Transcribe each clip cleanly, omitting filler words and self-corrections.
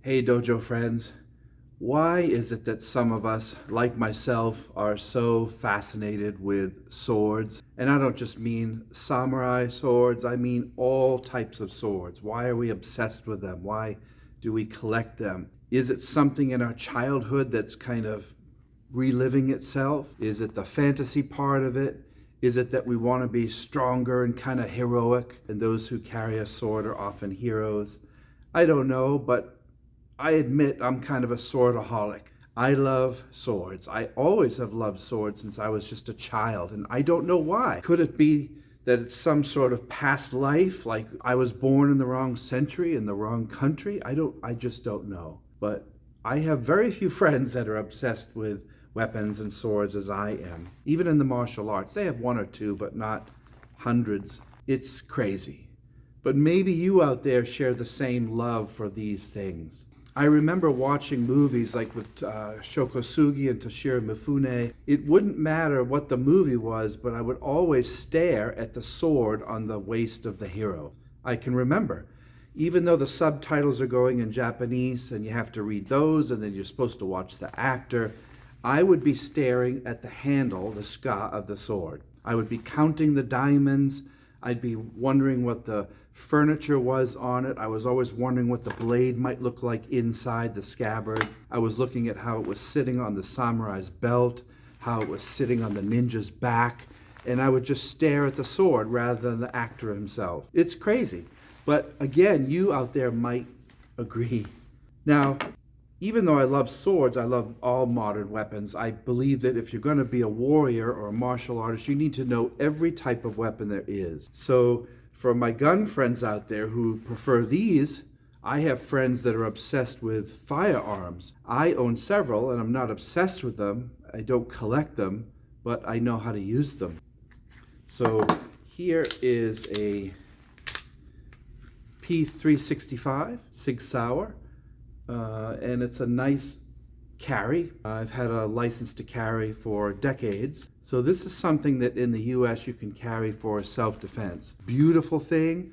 Hey Dojo friends, why is it that some of us, like myself, are so fascinated with swords? And I don't just mean samurai swords, I mean all types of swords. Why are we obsessed with them? Why do we collect them? Is it something in our childhood that's kind of reliving itself? Is it the fantasy part of it? Is it that we want to be stronger and kind of heroic, and those who carry a sword are often heroes? I don't know, but I admit I'm kind of a swordaholic. I love swords. I always have loved swords since I was just a child, and I don't know why. Could it be that it's some sort of past life, like I was born in the wrong century, in the wrong country? I just don't know. But I have very few friends that are obsessed with weapons and swords as I am. Even in the martial arts, they have one or two, but not hundreds. It's crazy. But maybe you out there share the same love for these things. I remember watching movies like with Shokosugi and Toshiro Mifune. It wouldn't matter what the movie was, but I would always stare at the sword on the waist of the hero. I can remember, even though the subtitles are going in Japanese and you have to read those and then you're supposed to watch the actor, I would be staring at the handle, the ska of the sword. I would be counting the diamonds. I'd be wondering what the furniture was on it. I was always wondering what the blade might look like inside the scabbard. I was looking at how it was sitting on the samurai's belt, how it was sitting on the ninja's back, and I would just stare at the sword rather than the actor himself. It's crazy. But again, you out there might agree. Now, even though I love swords, I love all modern weapons. I believe that if you're going to be a warrior or a martial artist, you need to know every type of weapon there is. So for my gun friends out there who prefer these, I have friends that are obsessed with firearms. I own several, and I'm not obsessed with them. I don't collect them, but I know how to use them. So here is a P365 Sig Sauer. And it's a nice carry. I've had a license to carry for decades. So this is something that in the U.S. you can carry for self-defense. Beautiful thing.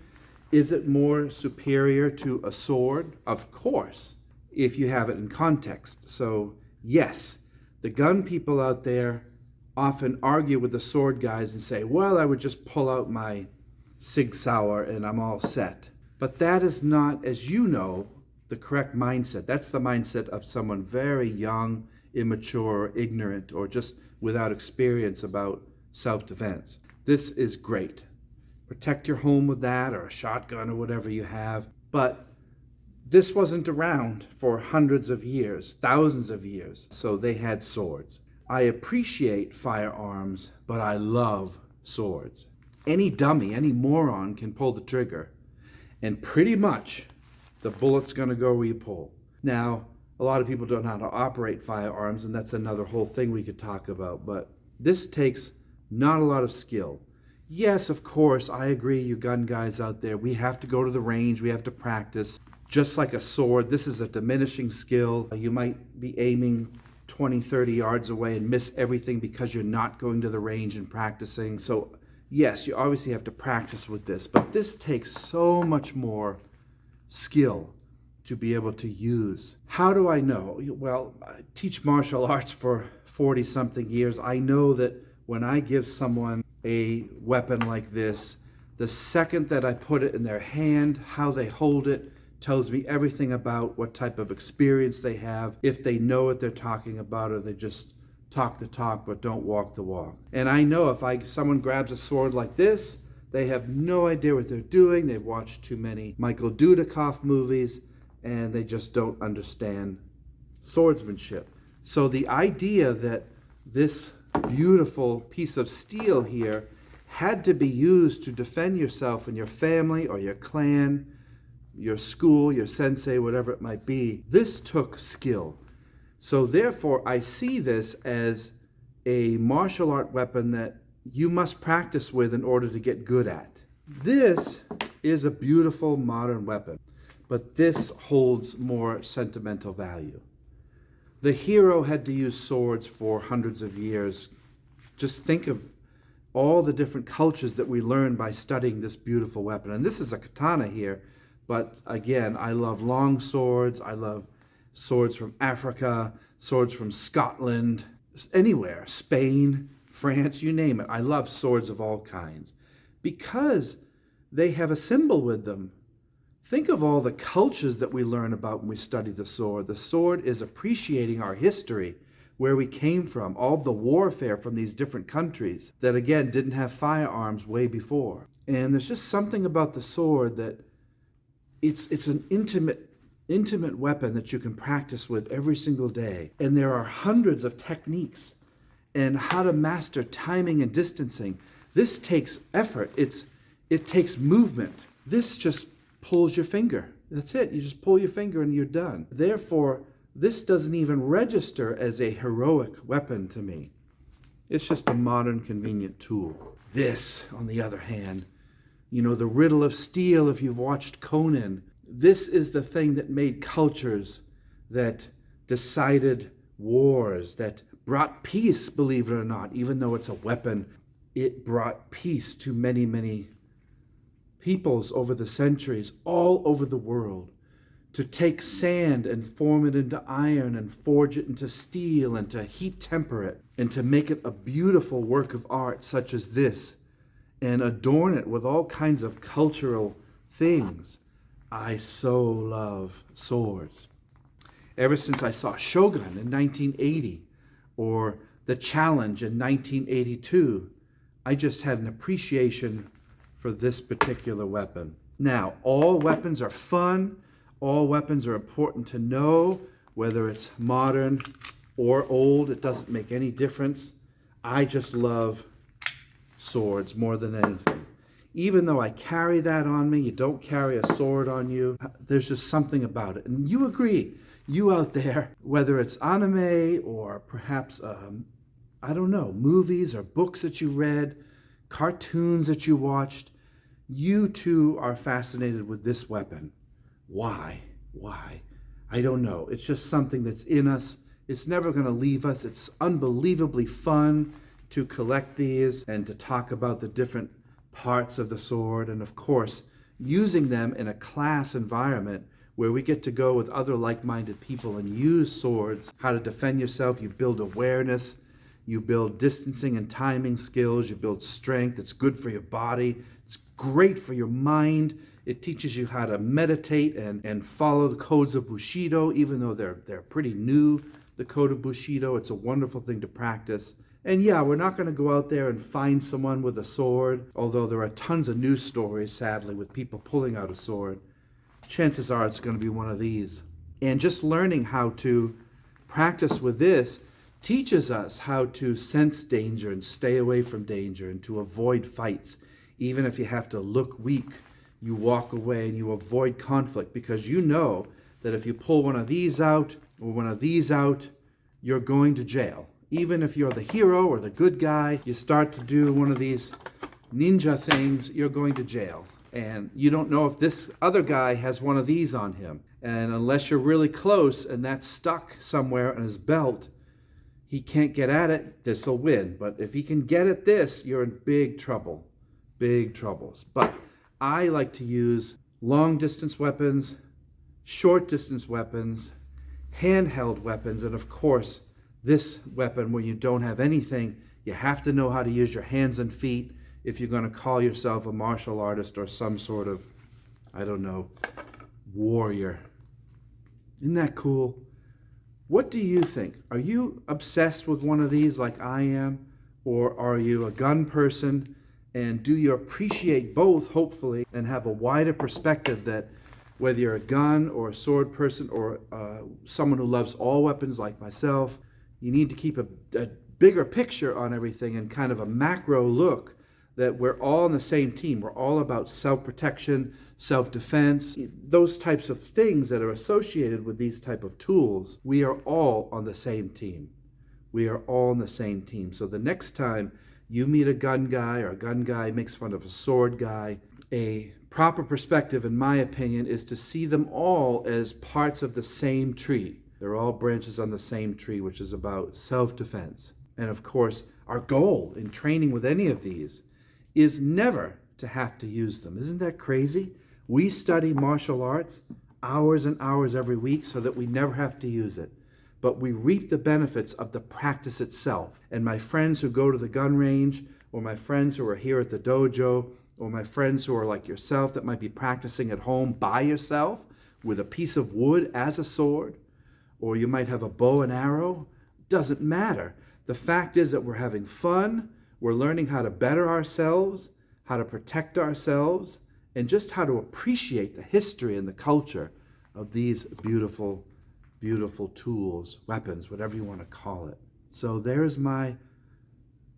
Is it more superior to a sword? Of course, if you have it in context. So yes, the gun people out there often argue with the sword guys and say, well, I would just pull out my Sig Sauer and I'm all set. But that is not, as you know, the correct mindset. That's the mindset of someone very young, immature, ignorant, or just without experience about self-defense. This is great. Protect your home with that, or a shotgun, or whatever you have. But this wasn't around for hundreds of years, thousands of years, so they had swords. I appreciate firearms, but I love swords. Any dummy, any moron can pull the trigger, and pretty much the bullet's going to go where you pull. Now, a lot of people don't know how to operate firearms, and that's another whole thing we could talk about, but this takes not a lot of skill. Yes, of course, I agree, you gun guys out there, we have to go to the range, we have to practice. Just like a sword, this is a diminishing skill. You might be aiming 20, 30 yards away and miss everything because you're not going to the range and practicing. So yes, you obviously have to practice with this, but this takes so much more skill to be able to use. How do I know? Well, I teach martial arts for 40-something years. I know that when I give someone a weapon like this, the second that I put it in their hand, how they hold it, tells me everything about what type of experience they have, if they know what they're talking about, or they just talk the talk but don't walk the walk. And I know if someone grabs a sword like this, they have no idea what they're doing. They've watched too many Michael Dudikoff movies, and they just don't understand swordsmanship. So the idea that this beautiful piece of steel here had to be used to defend yourself and your family or your clan, your school, your sensei, whatever it might be, this took skill. So therefore, I see this as a martial art weapon that you must practice with in order to get good at. This is a beautiful modern weapon, but this holds more sentimental value. The hero had to use swords for hundreds of years. Just think of all the different cultures that we learn by studying this beautiful weapon. And this is a katana here, But again, I love long swords. I love swords from Africa, swords from Scotland, anywhere, Spain, France, you name it. I love swords of all kinds because they have a symbol with them. Think of all the cultures that we learn about when we study the sword. The sword is appreciating our history, where we came from, all the warfare from these different countries that, again, didn't have firearms way before. And there's just something about the sword that it's an intimate weapon that you can practice with every single day. And there are hundreds of techniques and how to master timing and distancing. This takes effort. It takes movement. This just pulls your finger. That's it. You just pull your finger and you're done. Therefore, this doesn't even register as a heroic weapon to me. It's just a modern, convenient tool. This, on the other hand, the riddle of steel, if you've watched Conan, this is the thing that made cultures, that decided wars, that brought peace, believe it or not. Even though it's a weapon, it brought peace to many, many peoples over the centuries, all over the world. To take sand and form it into iron and forge it into steel and to heat temper it and to make it a beautiful work of art such as this and adorn it with all kinds of cultural things. I so love swords. Ever since I saw Shogun in 1980 or The Challenge in 1982, I just had an appreciation for this particular weapon. Now, all weapons are fun. All weapons are important to know, whether it's modern or old. It doesn't make any difference. I just love swords more than anything. Even though I carry that on me, you don't carry a sword on you. There's just something about it. And you agree, you out there, whether it's anime or perhaps, movies or books that you read, cartoons that you watched, you too are fascinated with this weapon. Why? I don't know. It's just something that's in us. It's never going to leave us. It's unbelievably fun to collect these and to talk about the different parts of the sword. And of course, using them in a class environment where we get to go with other like-minded people and use swords, how to defend yourself. You build awareness. You build distancing and timing skills. You build strength. It's good for your body. It's great for your mind. It teaches you how to meditate and follow the codes of Bushido, even though they're pretty new, the code of Bushido. It's a wonderful thing to practice. And yeah, we're not going to go out there and find someone with a sword, although there are tons of news stories, sadly, with people pulling out a sword. Chances are it's going to be one of these. And just learning how to practice with this teaches us how to sense danger and stay away from danger and to avoid fights. Even if you have to look weak, you walk away and you avoid conflict because you know that if you pull one of these out or one of these out, you're going to jail. Even if you're the hero or the good guy, you start to do one of these ninja things, you're going to jail. And you don't know if this other guy has one of these on him. And unless you're really close and that's stuck somewhere on his belt, he can't get at it, this will win. But if he can get at this, you're in big trouble. Big troubles. But I like to use long distance weapons, short distance weapons, handheld weapons, and of course, this weapon where you don't have anything, you have to know how to use your hands and feet if you're going to call yourself a martial artist or some sort of, warrior. Isn't that cool? What do you think? Are you obsessed with one of these like I am? Or are you a gun person? And do you appreciate both, hopefully, and have a wider perspective that whether you're a gun or a sword person or someone who loves all weapons like myself, you need to keep a bigger picture on everything and kind of a macro look that we're all on the same team. We're all about self-protection, self-defense, those types of things that are associated with these type of tools. We are all on the same team. We are all on the same team. So the next time you meet a gun guy or a gun guy makes fun of a sword guy, a proper perspective, in my opinion, is to see them all as parts of the same tree. They're all branches on the same tree, which is about self-defense. And of course, our goal in training with any of these is never to have to use them. Isn't that crazy? We study martial arts hours and hours every week so that we never have to use it. But we reap the benefits of the practice itself. And my friends who go to the gun range, or my friends who are here at the dojo, or my friends who are like yourself that might be practicing at home by yourself with a piece of wood as a sword, or you might have a bow and arrow, doesn't matter. The fact is that we're having fun, we're learning how to better ourselves, how to protect ourselves, and just how to appreciate the history and the culture of these beautiful, beautiful tools, weapons, whatever you want to call it. So there's my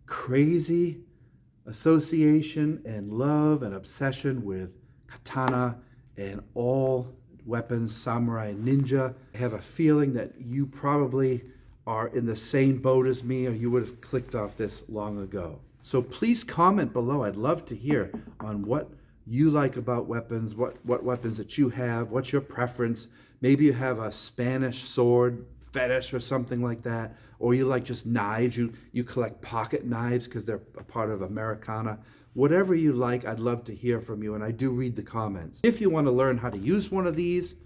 crazy association and love and obsession with katana and all weapons, samurai, ninja. I have a feeling that you probably are in the same boat as me, or you would have clicked off this long ago. So please comment below. I'd love to hear on what you like about weapons, what weapons that you have, what's your preference. Maybe you have a Spanish sword fetish or something like that, or you like just knives, you collect pocket knives because they're a part of Americana. Whatever you like, I'd love to hear from you, and I do read the comments. If you want to learn how to use one of these,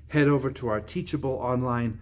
head over to our Teachable online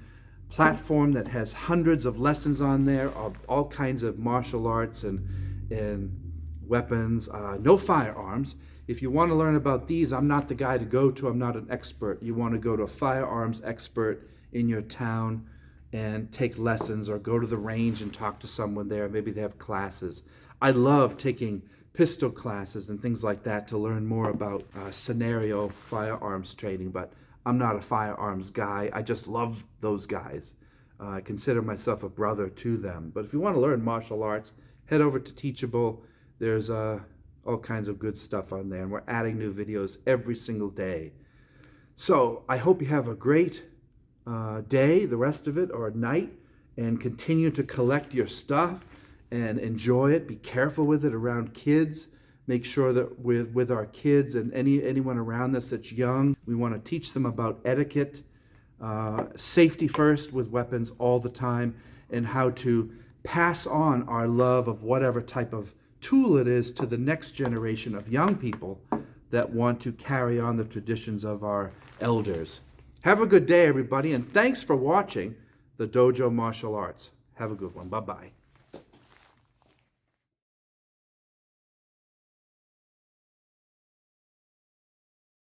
platform that has hundreds of lessons on there of all kinds of martial arts and weapons, no firearms. If you want to learn about these, I'm not the guy to go to. I'm not an expert. You want to go to a firearms expert in your town and take lessons, or go to the range and talk to someone there. Maybe they have classes. I love taking pistol classes and things like that to learn more about scenario firearms training, but I'm not a firearms guy. I just love those guys. I consider myself a brother to them. But if you want to learn martial arts, head over to Teachable. There's all kinds of good stuff on there, and we're adding new videos every single day. So I hope you have a great day, the rest of it, or night, and continue to collect your stuff and enjoy it. Be careful with it around kids. Make sure that with our kids and anyone around us that's young, we want to teach them about etiquette, safety first with weapons all the time, and how to pass on our love of whatever type of tool it is to the next generation of young people that want to carry on the traditions of our elders. Have a good day, everybody, and thanks for watching the Dojo Martial Arts. Have a good one. Bye-bye.